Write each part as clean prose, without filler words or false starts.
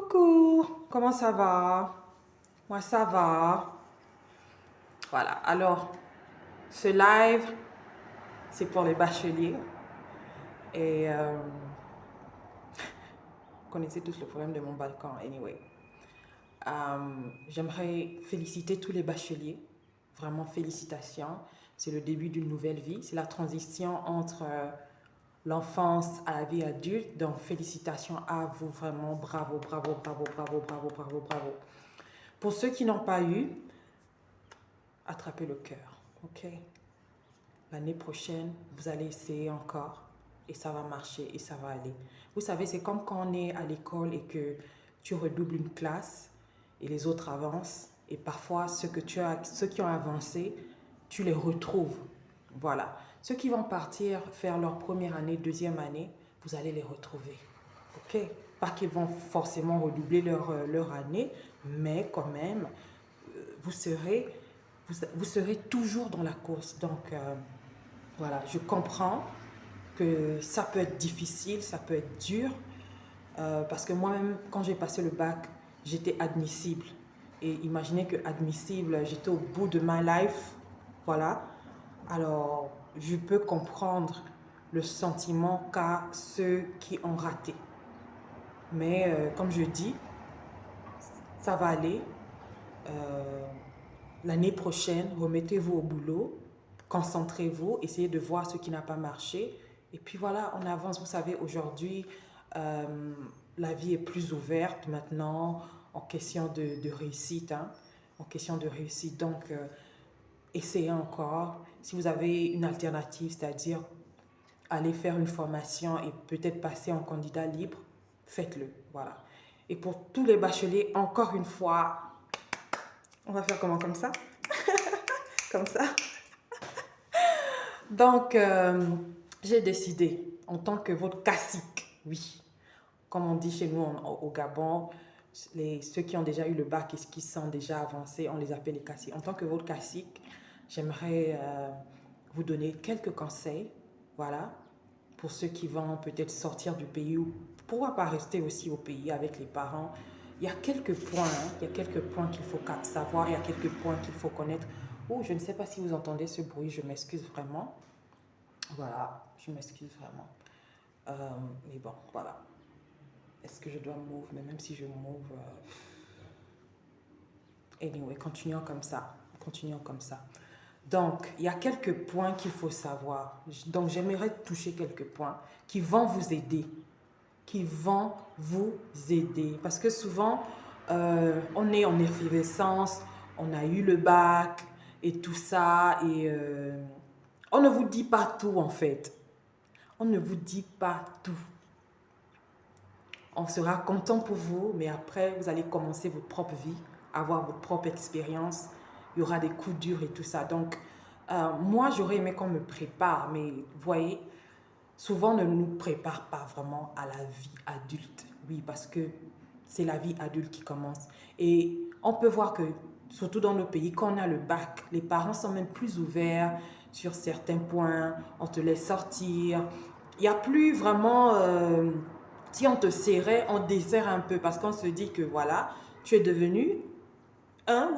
Coucou, comment ça va? Moi ça va. Voilà, alors ce live, c'est pour les bacheliers. Et vous connaissez tous le problème de mon balcon, anyway. J'aimerais féliciter tous les bacheliers. Vraiment félicitations. C'est le début d'une nouvelle vie. C'est la transition entre l'enfance à la vie adulte. Donc félicitations à vous, vraiment bravo, bravo, bravo, bravo, bravo, bravo, bravo. Pour ceux qui n'ont pas eu, attrapez le cœur, ok? L'année prochaine, vous allez essayer encore et ça va marcher et ça va aller. Vous savez, c'est comme quand on est à l'école et que tu redoubles une classe et les autres avancent et parfois ceux qui ont avancé, tu les retrouves. Voilà. Ceux qui vont partir faire leur première année, deuxième année, vous allez les retrouver. Ok? Pas qu'ils vont forcément redoubler leur année, mais quand même, vous serez toujours dans la course. Donc, voilà, je comprends que ça peut être difficile, ça peut être dur, parce que moi-même, quand j'ai passé le bac, j'étais admissible. Et imaginez que admissible, j'étais au bout de ma life, voilà. Alors, je peux comprendre le sentiment qu'a ceux qui ont raté. Mais comme je dis, ça va aller. L'année prochaine, remettez-vous au boulot, concentrez-vous, essayez de voir ce qui n'a pas marché. Et puis voilà, on avance. Vous savez, aujourd'hui, la vie est plus ouverte maintenant en question de réussite. Hein, en question de réussite. Donc, essayez encore. Si vous avez une alternative, c'est-à-dire aller faire une formation et peut-être passer en candidat libre, faites-le. Voilà. Et pour tous les bacheliers, encore une fois, on va faire comment comme ça? Comme ça. Donc, j'ai décidé, en tant que votre cacique, oui, comme on dit chez nous au Gabon, ceux qui ont déjà eu le bac et ceux qui sont déjà avancés, on les appelle les caciques. En tant que votre cacique, j'aimerais vous donner quelques conseils, voilà, pour ceux qui vont peut-être sortir du pays ou pourquoi pas rester aussi au pays avec les parents. Il y a quelques points, hein, il y a quelques points qu'il faut savoir, il y a quelques points qu'il faut connaître. Oh, je ne sais pas si vous entendez ce bruit, je m'excuse vraiment. Voilà, je m'excuse vraiment. Mais bon, voilà. Est-ce que je dois move? Mais même si je move... Anyway, continuons comme ça. Continuons comme ça. Donc, il y a quelques points qu'il faut savoir. Donc, j'aimerais toucher quelques points qui vont vous aider. Qui vont vous aider. Parce que souvent, on est en effervescence, on a eu le bac et tout ça. Et on ne vous dit pas tout en fait. On ne vous dit pas tout. On sera content pour vous, mais après, vous allez commencer votre propre vie, avoir votre propre expérience. Il y aura des coups durs et tout ça. Donc, moi, j'aurais aimé qu'on me prépare, mais vous voyez, souvent, on ne nous prépare pas vraiment à la vie adulte. Oui, parce que c'est la vie adulte qui commence. Et on peut voir que, surtout dans nos pays, quand on a le bac, les parents sont même plus ouverts sur certains points. On te laisse sortir. Il n'y a plus vraiment... si on te serrait, on dessert un peu parce qu'on se dit que voilà, tu es devenu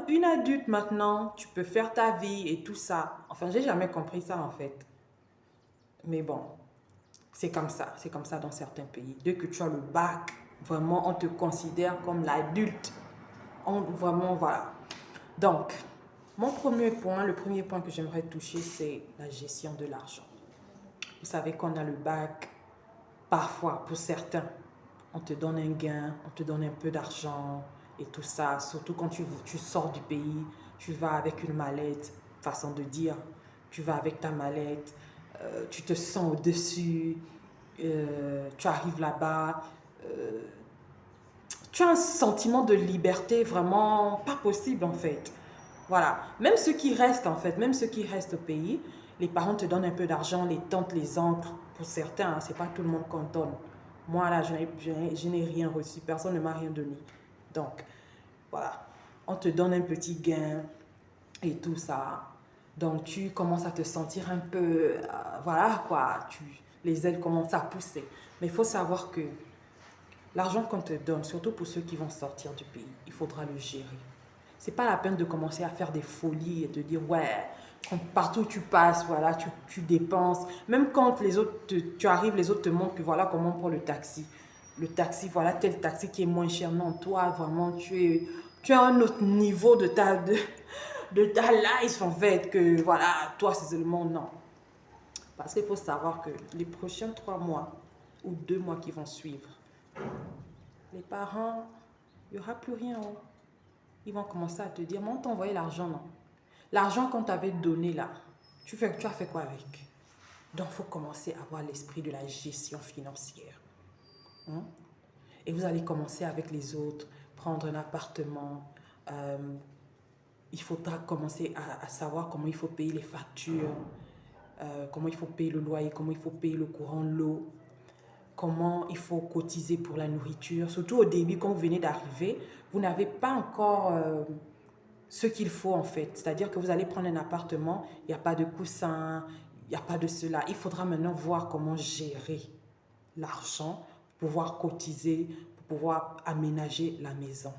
une adulte maintenant, tu peux faire ta vie et tout ça. Enfin, j'ai jamais compris ça en fait. Mais bon, c'est comme ça dans certains pays. Dès que tu as le bac, vraiment, on te considère comme l'adulte. Vraiment, voilà. Donc, mon premier point, le premier point que j'aimerais toucher, c'est la gestion de l'argent. Vous savez qu'on a le bac, parfois, pour certains, on te donne un gain, on te donne un peu d'argent et tout ça. Surtout quand tu sors du pays, tu vas avec une mallette, façon de dire. Tu vas avec ta mallette, tu te sens au-dessus, tu arrives là-bas. Tu as un sentiment de liberté vraiment pas possible en fait. Voilà. Même ceux qui restent en fait, même ceux qui restent au pays, les parents te donnent un peu d'argent, les tantes, les oncles, pour certains, hein, c'est pas tout le monde qu'on donne. Moi là, je n'ai rien reçu, personne ne m'a rien donné. Donc, voilà. On te donne un petit gain et tout ça. Donc, tu commences à te sentir un peu, voilà quoi, les ailes commencent à pousser. Mais il faut savoir que L'argent qu'on te donne, surtout pour ceux qui vont sortir du pays, il faudra le gérer. C'est pas la peine de commencer à faire des folies et de dire, ouais, partout où tu passes, voilà, tu dépenses. Même quand les autres, tu arrives, les autres te montrent que voilà comment on prend le taxi. Le taxi, voilà, tel taxi qui est moins cher. Non, toi, vraiment, tu as un autre niveau de ta life, en fait, que voilà, toi, c'est seulement non. Parce qu'il faut savoir que les prochains 3 mois ou 2 mois qui vont suivre, les parents, il n'y aura plus rien. Oh. Ils vont commencer à te dire, mais on t'a envoyé l'argent, non? L'argent qu'on t'avait donné là, tu as fait quoi avec? Donc, il faut commencer à avoir l'esprit de la gestion financière. Hein? Et vous allez commencer avec les autres, prendre un appartement. Il faudra commencer à savoir comment il faut payer les factures, comment il faut payer le loyer, comment il faut payer le courant, l'eau, comment il faut cotiser pour la nourriture. Surtout au début, quand vous venez d'arriver, vous n'avez pas encore ce qu'il faut en fait. C'est-à-dire que vous allez prendre un appartement, il n'y a pas de coussin, il n'y a pas de cela. Il faudra maintenant voir comment gérer l'argent, pouvoir cotiser, pour pouvoir aménager la maison.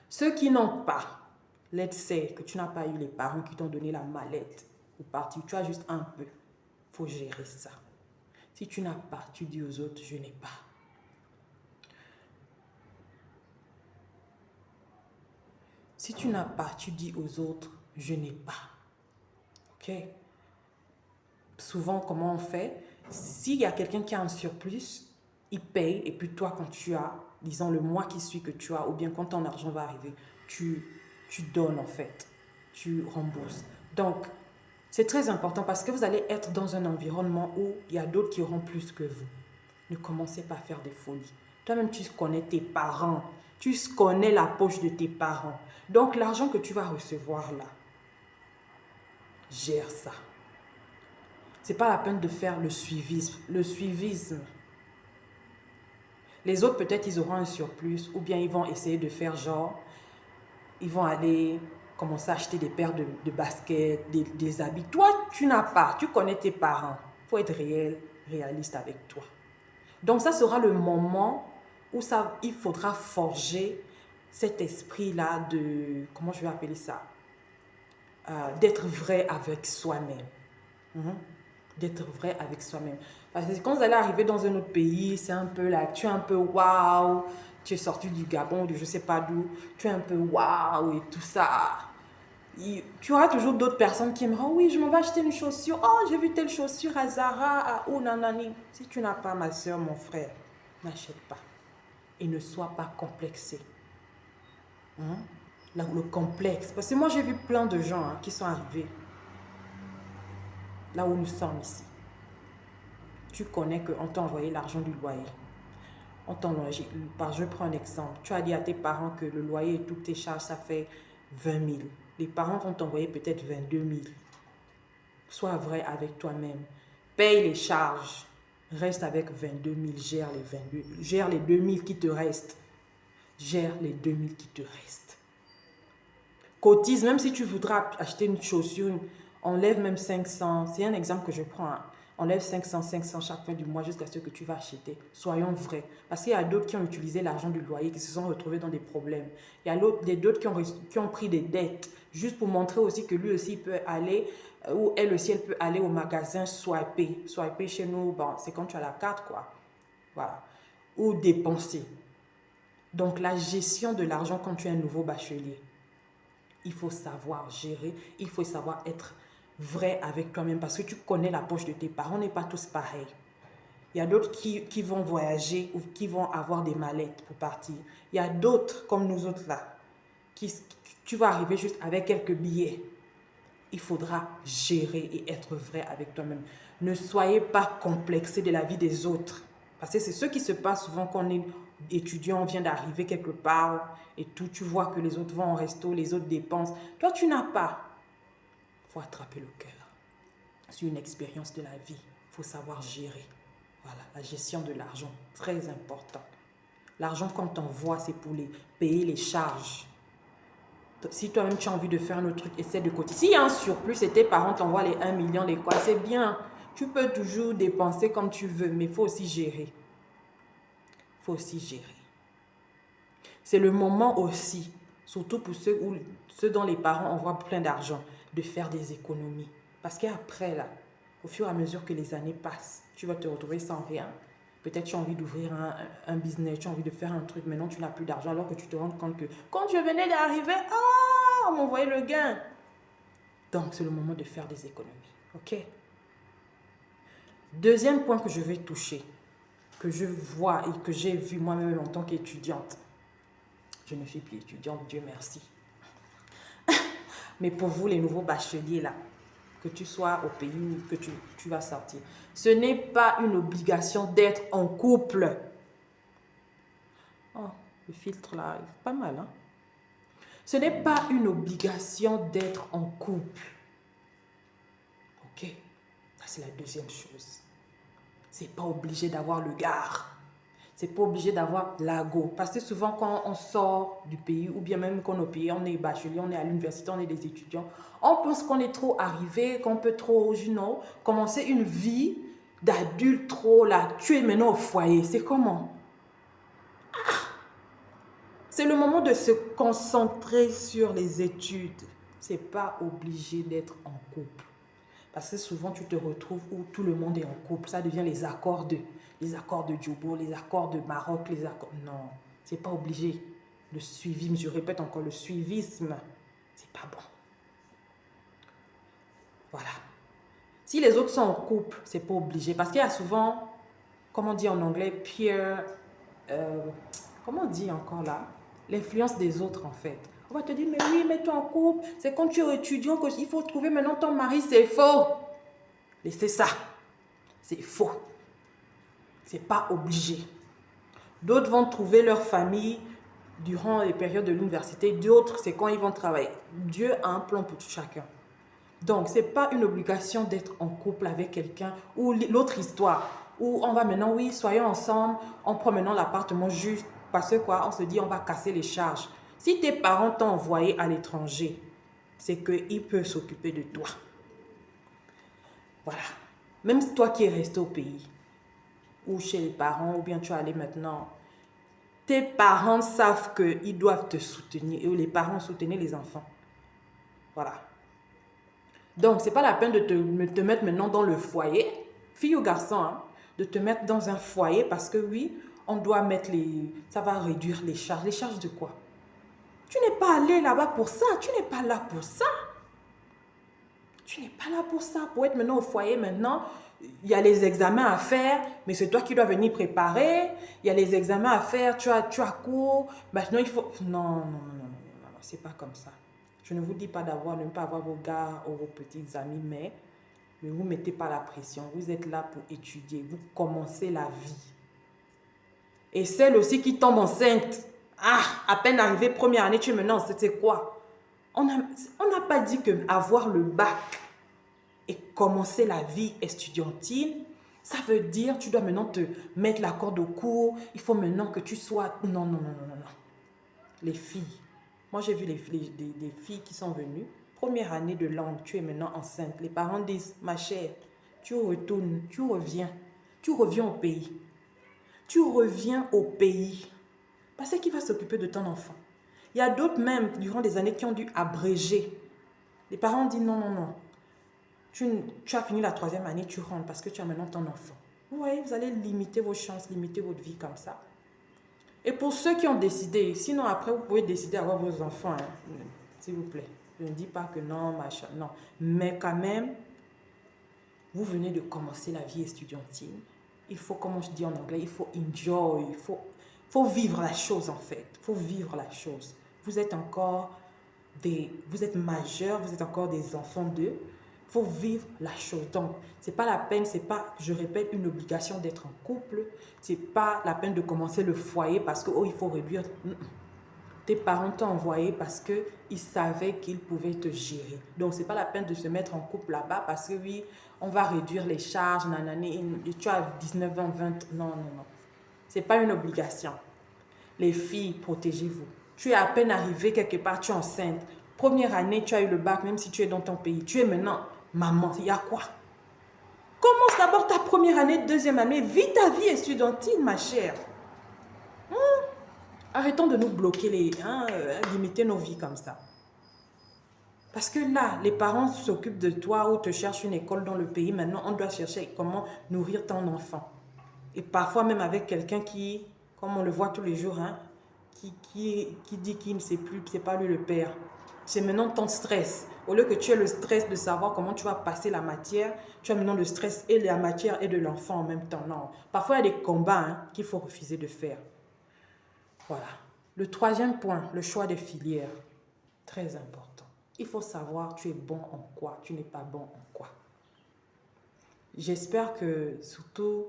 Ceux qui n'ont pas, let's say que tu n'as pas eu les parents qui t'ont donné la mallette pour partir, tu as juste un peu. Il faut gérer ça. Si tu n'as pas, tu dis aux autres, je n'ai pas. Si tu n'as pas, tu dis aux autres, je n'ai pas. Ok? Souvent, comment on fait? S'il y a quelqu'un qui a un surplus, il paye, et puis toi, quand tu as, disons le mois qui suit que tu as, ou bien quand ton argent va arriver, tu donnes en fait, tu rembourses. Donc, c'est très important parce que vous allez être dans un environnement où il y a d'autres qui auront plus que vous. Ne commencez pas à faire des folies. Toi-même, tu connais tes parents. Tu connais la poche de tes parents. Donc, l'argent que tu vas recevoir là, gère ça. Ce n'est pas la peine de faire le suivisme. Le suivisme. Les autres, peut-être, ils auront un surplus ou bien ils vont essayer de faire genre, ils vont aller commencer à acheter des paires de baskets, des habits. Toi, tu n'as pas. Tu connais tes parents. Il faut être réaliste avec toi. Donc, ça sera le moment où il faudra forger cet esprit-là de, comment je vais appeler ça, d'être vrai avec soi-même. D'être vrai avec soi-même. Parce que quand vous allez arriver dans un autre pays, c'est un peu là, tu es un peu waouh, tu es sorti du Gabon, de je ne sais pas d'où, tu es un peu waouh et tout ça. Tu auras toujours d'autres personnes qui aimeront, oui, je m'en vais acheter une chaussure. Oh, j'ai vu telle chaussure à Zara, ou nanani. Si tu n'as pas, ma soeur, mon frère, n'achète pas. Et ne sois pas complexé. Le complexe. Parce que moi, j'ai vu plein de gens qui sont arrivés là où nous sommes ici. Tu connais qu'on t'a envoyé l'argent du loyer. On t'a envoyé, je prends un exemple. Tu as dit à tes parents que le loyer et toutes tes charges, ça fait 20 000. Les parents vont t'envoyer peut-être 22 000. Sois vrai avec toi-même. Paye les charges. Reste avec 22 000. Gère les 22. Gère les 2 000 qui te restent. Gère les 2 000 qui te restent. Cotise, même si tu voudras acheter une chaussure, enlève même 500. C'est un exemple que je prends. Enlève 500 chaque fin du mois jusqu'à ce que tu vas acheter. Soyons vrais. Parce qu'il y a d'autres qui ont utilisé l'argent du loyer, qui se sont retrouvés dans des problèmes. Il y a d'autres qui ont pris des dettes, juste pour montrer aussi que lui aussi peut aller, ou elle aussi, elle peut aller au magasin swiper. Swiper chez nous, bon, c'est quand tu as la carte, quoi. Voilà. Ou dépenser. Donc, la gestion de l'argent quand tu es un nouveau bachelier, il faut savoir gérer, il faut savoir être vrai avec toi-même parce que tu connais la poche de tes parents. On n'est pas tous pareils. Il y a d'autres qui vont voyager ou qui vont avoir des mallettes pour partir. Il y a d'autres comme nous autres là, tu vas arriver juste avec quelques billets. Il faudra gérer et être vrai avec toi-même. Ne soyez pas complexés de la vie des autres. Parce que c'est ce qui se passe souvent quand on est étudiant, on vient d'arriver quelque part et tout. Tu vois que les autres vont au resto, les autres dépensent. Toi, tu n'as pas. Il faut attraper le cœur. C'est une expérience de la vie. Il faut savoir gérer. Voilà, la gestion de l'argent, très important. L'argent qu'on t'envoie, c'est pour payer les charges. Si toi-même tu as envie de faire un autre truc, essaie de cotiser. S'il y a un surplus et tes parents t'envoient les 1 million, les quoi, c'est bien. Tu peux toujours dépenser comme tu veux, mais il faut aussi gérer. il faut aussi gérer. C'est le moment aussi, surtout pour ceux dont les parents envoient plein d'argent, de faire des économies. Parce qu'après, là, au fur et à mesure que les années passent, tu vas te retrouver sans rien. Peut-être tu as envie d'ouvrir un business, tu as envie de faire un truc, maintenant tu n'as plus d'argent, alors que tu te rends compte que quand je venais d'arriver, on m'envoyait le gain. Donc, c'est le moment de faire des économies. OK? Deuxième point que je vais toucher, que je vois et que j'ai vu moi-même en tant qu'étudiante. Je ne suis plus étudiante, Dieu merci. Mais pour vous, les nouveaux bacheliers, là, que tu sois au pays ou que tu vas sortir, ce n'est pas une obligation d'être en couple. Oh, le filtre là, est pas mal, hein? Ce n'est pas une obligation d'être en couple. Ok? Ça, c'est la deuxième chose. C'est pas obligé d'avoir le gars. C'est pas obligé d'avoir l'ago. Parce que souvent, quand on sort du pays, ou bien même quand on est au pays, on est bachelier, on est à l'université, on est des étudiants, on pense qu'on est trop arrivé, qu'on peut trop, commencer une vie d'adulte trop là. Tu es maintenant au foyer. C'est comment? C'est le moment de se concentrer sur les études. C'est pas obligé d'être en couple. Parce que souvent, tu te retrouves où tout le monde est en couple. Ça devient les accords de Djobo, les accords de Maroc, les accords... Non, c'est pas obligé. Le suivisme, je répète encore, le suivisme, c'est pas bon. Voilà. Si les autres sont en couple, c'est pas obligé. Parce qu'il y a souvent, comment on dit en anglais, peer... comment on dit encore là? L'influence des autres, en fait. On va te dire, mais oui, mets-toi en couple. C'est quand tu es étudiant qu'il faut trouver maintenant ton mari. C'est faux. Laissez ça. C'est faux. C'est pas obligé. D'autres vont trouver leur famille durant les périodes de l'université. D'autres, c'est quand ils vont travailler. Dieu a un plan pour tout chacun. Donc, ce n'est pas une obligation d'être en couple avec quelqu'un. Ou l'autre histoire, où on va maintenant, oui, soyons ensemble, on prend maintenant l'appartement juste parce que quoi, on se dit, on va casser les charges. Si tes parents t'ont envoyé à l'étranger, c'est qu'ils peuvent s'occuper de toi. Voilà. Même si toi qui es resté au pays, ou chez les parents, ou bien tu es allé maintenant, tes parents savent qu'ils doivent te soutenir. Et les parents soutenaient les enfants. Voilà. Donc, ce n'est pas la peine de te mettre maintenant dans le foyer, fille ou garçon, hein, de te mettre dans un foyer parce que oui, on doit mettre ça va réduire les charges. Les charges de quoi? Tu n'es pas allé là-bas pour ça. Tu n'es pas là pour ça. Tu n'es pas là pour ça. Pour être maintenant au foyer, maintenant, il y a les examens à faire, mais c'est toi qui dois venir préparer. Il y a les examens à faire, tu as cours. Maintenant, il faut... Non, c'est pas comme ça. Je ne vous dis pas de ne pas avoir vos gars ou vos petits amis, mais ne vous mettez pas la pression. Vous êtes là pour étudier. Vous commencez la vie. Et celle aussi qui tombe enceinte, à peine arrivée première année, tu es maintenant enceinte, c'est quoi? On n'a pas dit qu'avoir le bac et commencer la vie estudiantine, ça veut dire tu dois maintenant te mettre la corde au cou, il faut maintenant que tu sois... Non. Les filles, moi j'ai vu des filles qui sont venues, première année de langue, tu es maintenant enceinte. Les parents disent, ma chère, tu retournes, tu reviens au pays. Tu reviens au pays. Parce que qui va s'occuper de ton enfant? Il y a d'autres même, durant des années, qui ont dû abréger. Les parents disent non. Tu as fini la 3e année, tu rentres parce que tu as maintenant ton enfant. Vous voyez, vous allez limiter vos chances, limiter votre vie comme ça. Et pour ceux qui ont décidé, sinon après vous pouvez décider d'avoir vos enfants, hein, s'il vous plaît. Je ne dis pas que non, machin, non. Mais quand même, vous venez de commencer la vie estudiantine. Il faut, comme je dis en anglais, il faut enjoy, il faut vivre la chose en fait. Il faut vivre la chose. Vous êtes majeurs, vous êtes encore des enfants d'eux. Il faut vivre la chose. Donc, ce n'est pas la peine, c'est pas, je répète, une obligation d'être en couple. Ce n'est pas la peine de commencer le foyer parce que, il faut réduire. Tes parents t'ont envoyé parce qu'ils savaient qu'ils pouvaient te gérer. Donc, ce n'est pas la peine de se mettre en couple là-bas parce que, oui, on va réduire les charges, tu as 19 ans, 20, non. Ce n'est pas une obligation. Les filles, protégez-vous. Tu es à peine arrivé quelque part, tu es enceinte. Première année, tu as eu le bac, même si tu es dans ton pays. Tu es maintenant maman. Il y a quoi? Commence d'abord ta première année, 2e année. Vis ta vie estudiantine, ma chère. Arrêtons de nous bloquer, limiter nos vies comme ça. Parce que là, les parents s'occupent de toi ou te cherchent une école dans le pays. Maintenant, on doit chercher comment nourrir ton enfant. Et parfois même avec quelqu'un qui, comme on le voit tous les jours, qui dit qu'il ne sait plus, c'est pas lui le père. C'est maintenant ton stress. Au lieu que tu aies le stress de savoir comment tu vas passer la matière, tu as maintenant le stress et de la matière et de l'enfant en même temps. Non. Parfois, il y a des combats qu'il faut refuser de faire. Voilà. Le troisième point, le choix des filières. Très important. Il faut savoir tu es bon en quoi, tu n'es pas bon en quoi. J'espère que surtout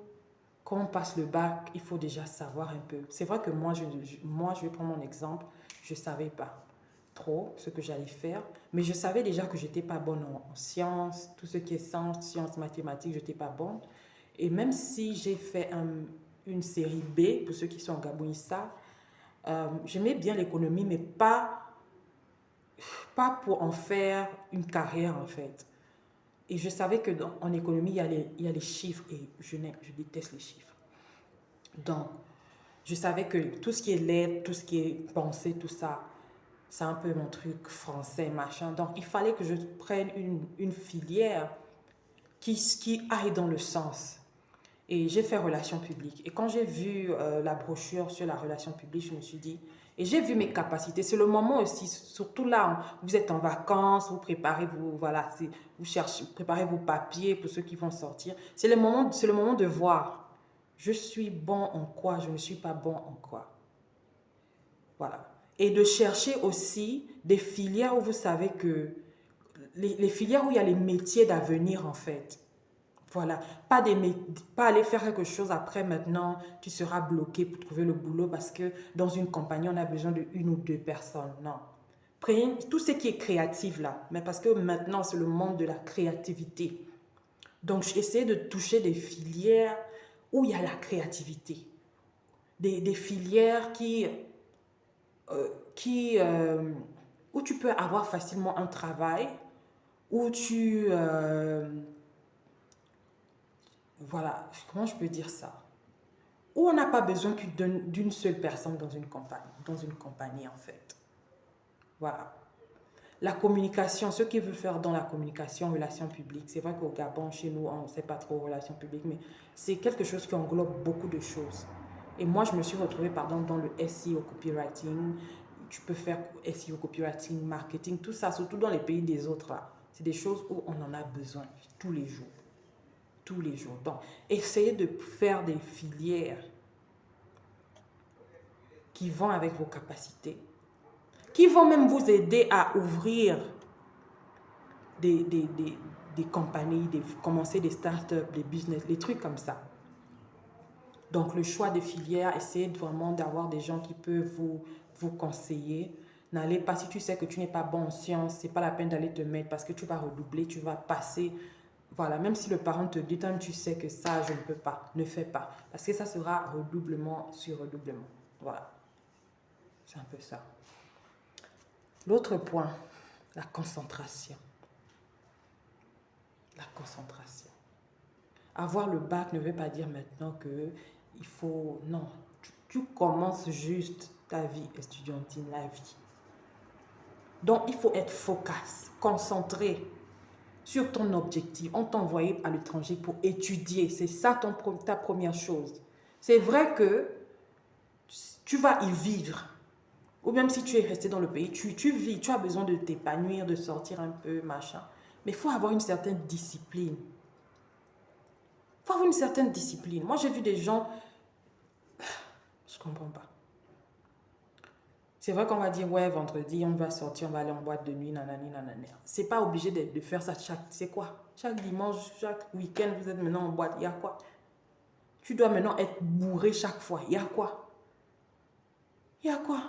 quand on passe le bac, il faut déjà savoir un peu. C'est vrai que moi, je vais prendre mon exemple, je ne savais pas trop ce que j'allais faire, mais je savais déjà que je n'étais pas bonne en sciences, tout ce qui est sciences, mathématiques, je n'étais pas bonne. Et même si j'ai fait une série B, pour ceux qui sont en Gabon, ils savent, j'aimais bien l'économie, mais pas pour en faire une carrière en fait. Et je savais que en économie, il y a les chiffres et je déteste les chiffres. Donc, je savais que tout ce qui est lettres, tout ce qui est pensée, tout ça, c'est un peu mon truc français, machin. Donc, il fallait que je prenne une filière qui aille dans le sens. Et j'ai fait relations publiques. Et quand j'ai vu la brochure sur la relation publique, je me suis dit, et j'ai vu mes capacités. C'est le moment aussi, surtout là, vous êtes en vacances, vous préparez voilà, vous cherchez, préparez vos papiers pour ceux qui vont sortir. C'est le moment de voir. Je suis bon en quoi, je ne suis pas bon en quoi. Voilà. Et de chercher aussi des filières où vous savez que, les filières où il y a les métiers d'avenir en fait. Voilà, pas aller faire quelque chose après maintenant, tu seras bloqué pour trouver le boulot parce que dans une compagnie, on a besoin de une ou deux personnes. Non. Prenez tout ce qui est créatif là, mais parce que maintenant, c'est le monde de la créativité. Donc, essayez de toucher des filières où il y a la créativité. Des filières où tu peux avoir facilement un travail, où voilà, comment je peux dire ça? Où on n'a pas besoin d'une seule personne dans une compagnie en fait. Voilà. La communication, ce qu'il veut faire dans la communication, relations publiques, c'est vrai qu'au Gabon, chez nous, on ne sait pas trop relations publiques, mais c'est quelque chose qui englobe beaucoup de choses. Et moi, je me suis retrouvée, pardon, dans le SEO copywriting. Tu peux faire SEO copywriting, marketing, tout ça, surtout dans les pays des autres là. C'est des choses où on en a besoin tous les jours. Tous les jours. Donc, essayez de faire des filières qui vont avec vos capacités, qui vont même vous aider à ouvrir des compagnies, commencer des startups, des business, des trucs comme ça. Donc, le choix des filières, essayez vraiment d'avoir des gens qui peuvent vous conseiller. N'allez pas, si tu sais que tu n'es pas bon en sciences, ce n'est pas la peine d'aller te mettre parce que tu vas redoubler, tu vas passer. Voilà, même si le parent te dit, toi, tu sais que ça, je ne peux pas, ne fais pas. Parce que ça sera redoublement sur redoublement. Voilà. C'est un peu ça. L'autre point, la concentration. La concentration. Avoir le bac ne veut pas dire maintenant que il faut... Non, tu commences juste ta vie estudiantine, la vie. Donc, il faut être focus, concentré sur ton objectif. On t'a envoyé à l'étranger pour étudier. C'est ça ta première chose. C'est vrai que tu vas y vivre. Ou même si tu es resté dans le pays, tu vis, tu as besoin de t'épanouir, de sortir un peu, machin. Mais il faut avoir une certaine discipline. Il faut avoir une certaine discipline. Moi, j'ai vu des gens... Je ne comprends pas. C'est vrai qu'on va dire, ouais, vendredi, on va sortir, on va aller en boîte de nuit, nanani, nanani. C'est pas obligé de faire ça c'est quoi? Chaque dimanche, chaque week-end, vous êtes maintenant en boîte, il y a quoi? Tu dois maintenant être bourré chaque fois, il y a quoi? Il y a quoi?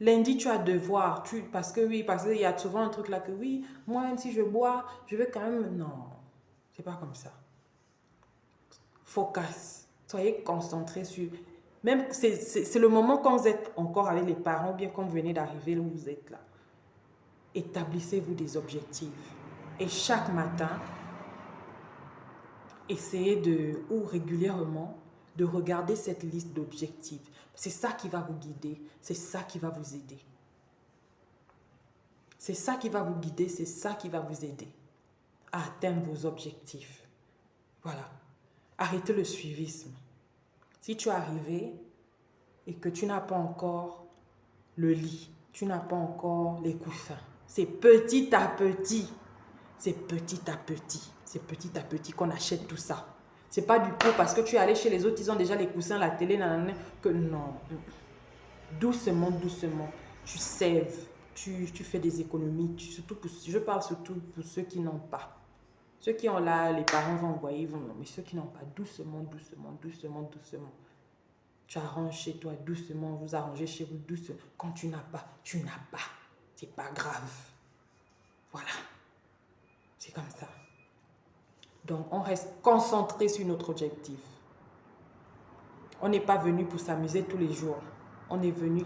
Lundi, tu as devoir, parce qu'il y a souvent un truc là que oui, moi, même si je bois, je vais quand même... Non, c'est pas comme ça. Focus. Soyez concentrés sur... Même, c'est le moment quand vous êtes encore avec les parents, ou bien quand vous venez d'arriver où vous êtes là. Établissez-vous des objectifs. Et chaque matin, essayez ou régulièrement, de regarder cette liste d'objectifs. C'est ça qui va vous guider, c'est ça qui va vous aider. C'est ça qui va vous guider, c'est ça qui va vous aider à atteindre vos objectifs. Voilà. Arrêtez le suivisme. Si tu es arrivé et que tu n'as pas encore le lit, tu n'as pas encore les coussins, c'est petit à petit. C'est petit à petit. C'est petit à petit qu'on achète tout ça. C'est pas du coup parce que tu es allé chez les autres, ils ont déjà les coussins, la télé, nanana, que non. Doucement, doucement. Tu sèves, tu fais des économies. Je parle surtout pour ceux qui n'ont pas. Ceux qui ont là, les parents vont envoyer, ils vont non. Mais ceux qui n'ont pas, doucement, doucement, doucement, doucement. Tu arranges chez toi doucement, vous arrangez chez vous doucement. Quand tu n'as pas, tu n'as pas. C'est pas grave. Voilà. C'est comme ça. Donc, on reste concentré sur notre objectif. On n'est pas venu pour s'amuser tous les jours. On est venu,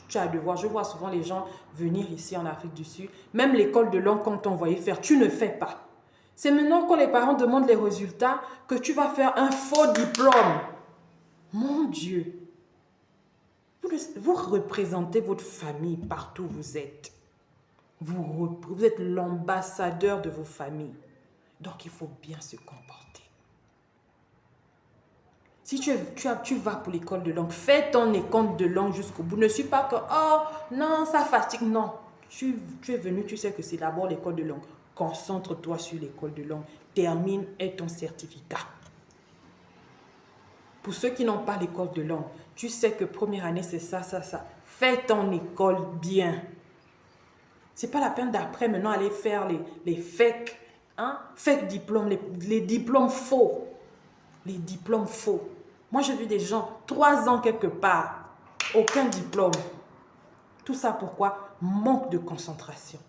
tu as devoir. Je vois souvent les gens venir ici en Afrique du Sud. Même l'école de langue, quand on voyait faire, tu ne fais pas. C'est maintenant quand les parents demandent les résultats que tu vas faire un faux diplôme. Mon Dieu. Vous représentez votre famille partout où vous êtes. Vous êtes l'ambassadeur de vos familles. Donc, il faut bien se comporter. Si tu vas pour l'école de langue, fais ton école de langue jusqu'au bout. Ne suis pas que, oh, non, ça fatigue. Non, tu es venu, tu sais que c'est d'abord l'école de langue. Concentre-toi sur l'école de langue. Termine et ton certificat. Pour ceux qui n'ont pas l'école de langue, tu sais que première année, c'est ça, ça, ça. Fais ton école bien. C'est pas la peine d'après maintenant aller faire les fake, hein? Fake diplômes, les diplômes faux. Les diplômes faux. Moi, j'ai vu des gens, 3 ans quelque part, aucun diplôme. Tout ça pourquoi? Manque de concentration.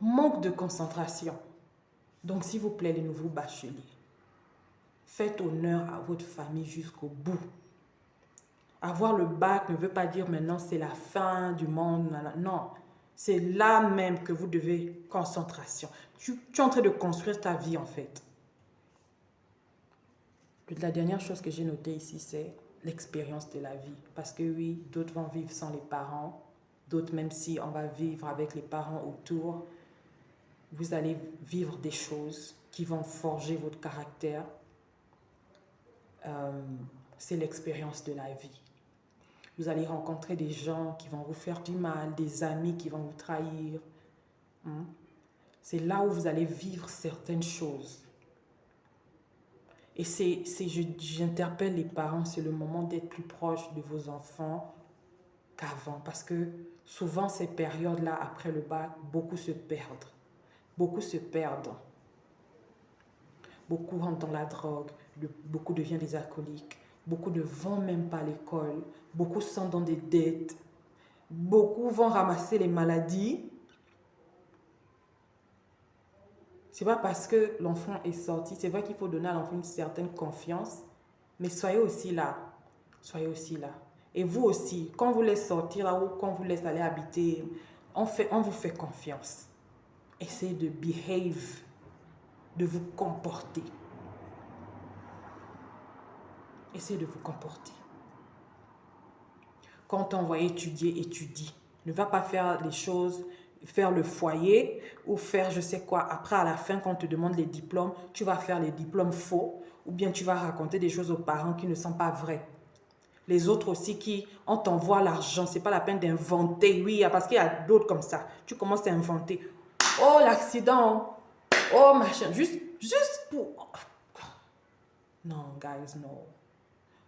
Manque de concentration. Donc, s'il vous plaît, les nouveaux bacheliers, faites honneur à votre famille jusqu'au bout. Avoir le bac ne veut pas dire maintenant c'est la fin du monde. Non, c'est là même que vous devez concentration. Tu es en train de construire ta vie en fait. La dernière chose que j'ai notée ici, c'est l'expérience de la vie. Parce que oui, d'autres vont vivre sans les parents. D'autres, même si on va vivre avec les parents autour, vous allez vivre des choses qui vont forger votre caractère. C'est l'expérience de la vie. Vous allez rencontrer des gens qui vont vous faire du mal, des amis qui vont vous trahir. C'est là où vous allez vivre certaines choses. Et j'interpelle les parents, c'est le moment d'être plus proche de vos enfants qu'avant. Parce que souvent, ces périodes-là, après le bac, beaucoup se perdent. Beaucoup se perdent. Beaucoup rentrent dans la drogue, beaucoup deviennent des alcooliques. Beaucoup ne vont même pas à l'école. Beaucoup sont dans des dettes. Beaucoup vont ramasser les maladies. C'est pas parce que l'enfant est sorti. C'est vrai qu'il faut donner à l'enfant une certaine confiance. Mais soyez aussi là. Soyez aussi là. Et vous aussi, quand vous laissez sortir là ou quand vous laissez aller habiter, on vous fait confiance. Essayez de behave, de vous comporter. Essayez de vous comporter. Quand on va étudier, étudie. Ne va pas faire les choses, faire le foyer ou faire je sais quoi. Après, à la fin, quand on te demande les diplômes, tu vas faire les diplômes faux ou bien tu vas raconter des choses aux parents qui ne sont pas vraies. Les autres aussi on t'envoie l'argent, c'est pas la peine d'inventer. Oui, parce qu'il y a d'autres comme ça. Tu commences à inventer. Oh, l'accident. Oh, machin. Juste pour... Non, guys, non.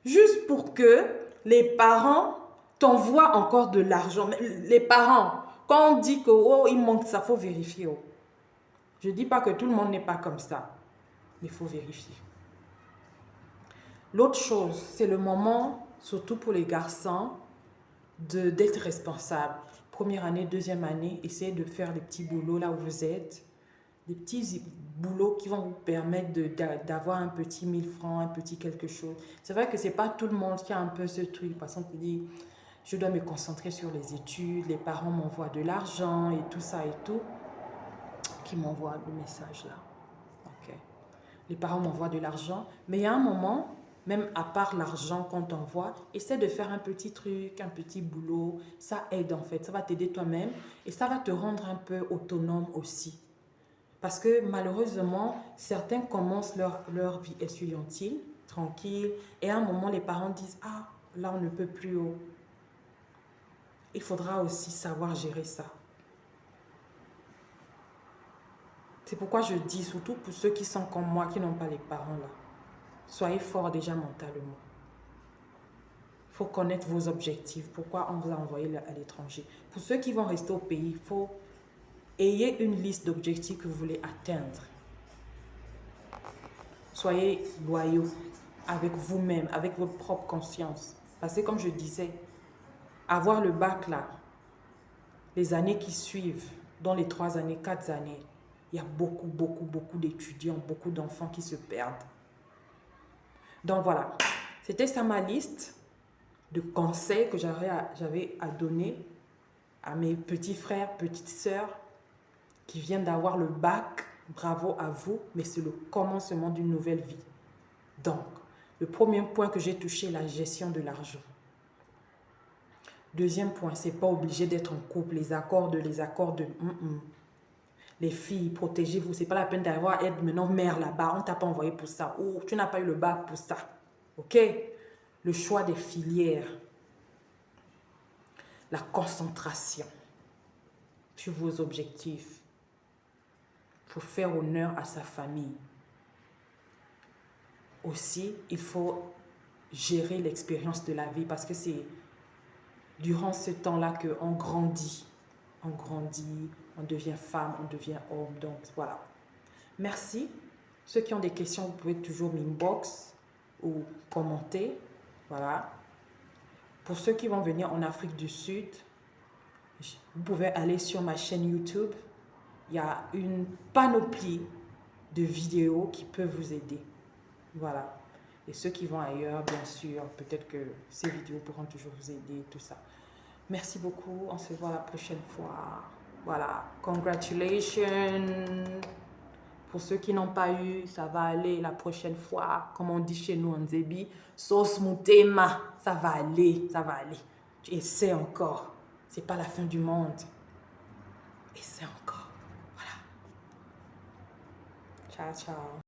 Juste pour que les parents t'envoient encore de l'argent. Les parents, quand on dit que oh, il manque ça, il faut vérifier. Oh. Je ne dis pas que tout le monde n'est pas comme ça, mais il faut vérifier. L'autre chose, c'est le moment, surtout pour les garçons, d'être responsable. Première année, deuxième année, essayez de faire des petits boulots là où vous êtes. Des petits boulots qui vont vous permettre d'avoir un petit 1000 francs, un petit quelque chose. C'est vrai que ce n'est pas tout le monde qui a un peu ce truc. Par exemple, il dit, je dois me concentrer sur les études, les parents m'envoient de l'argent et tout ça et tout. Qui m'envoient le message là. Ok. les parents m'envoient de l'argent. Mais il y a un moment, même à part l'argent qu'on t'envoie, essaie de faire un petit truc, un petit boulot. Ça aide en fait, ça va t'aider toi-même et ça va te rendre un peu autonome aussi. Parce que malheureusement, certains commencent leur vie estudiantine, tranquille, et à un moment, les parents disent « Ah, là, on ne peut plus. Oh. » Il faudra aussi savoir gérer ça. C'est pourquoi je dis, surtout pour ceux qui sont comme moi, qui n'ont pas les parents là, soyez forts déjà mentalement. Il faut connaître vos objectifs, pourquoi on vous a envoyé à l'étranger. Pour ceux qui vont rester au pays, il faut ayez une liste d'objectifs que vous voulez atteindre. Soyez loyaux avec vous-même, avec votre propre conscience. Parce que comme je disais, avoir le bac là, les années qui suivent, dans les 3 années, 4 années, il y a beaucoup d'étudiants, beaucoup d'enfants qui se perdent. Donc voilà, c'était ça ma liste de conseils que j'avais à donner à mes petits frères, petites sœurs qui viennent d'avoir le bac. Bravo à vous, mais c'est le commencement d'une nouvelle vie. Donc, le premier point que j'ai touché, la gestion de l'argent. Deuxième point, c'est pas obligé d'être en couple, les accords de... Les filles, protégez-vous. C'est pas la peine d'avoir être maintenant mère là-bas. On t'a pas envoyé pour ça. Ou tu n'as pas eu le bac pour ça. Ok? Le choix des filières. La concentration sur vos objectifs. Il faut faire honneur à sa famille. Aussi, il faut gérer l'expérience de la vie parce que c'est durant ce temps-là qu'on grandit. On grandit, on devient femme, on devient homme. Donc, voilà. Merci. Ceux qui ont des questions, vous pouvez toujours m'inbox ou commenter. Voilà. Pour ceux qui vont venir en Afrique du Sud, vous pouvez aller sur ma chaîne YouTube. Il y a une panoplie de vidéos qui peuvent vous aider. Voilà. Et ceux qui vont ailleurs, bien sûr, peut-être que ces vidéos pourront toujours vous aider, tout ça. Merci beaucoup. On se voit la prochaine fois. Voilà. Congratulations. Pour ceux qui n'ont pas eu, ça va aller la prochaine fois. Comme on dit chez nous en Zébi, sauce moutema. Ça va aller, ça va aller. Tu essaies encore. C'est pas la fin du monde. Essaie encore. Voilà. Ciao, ciao.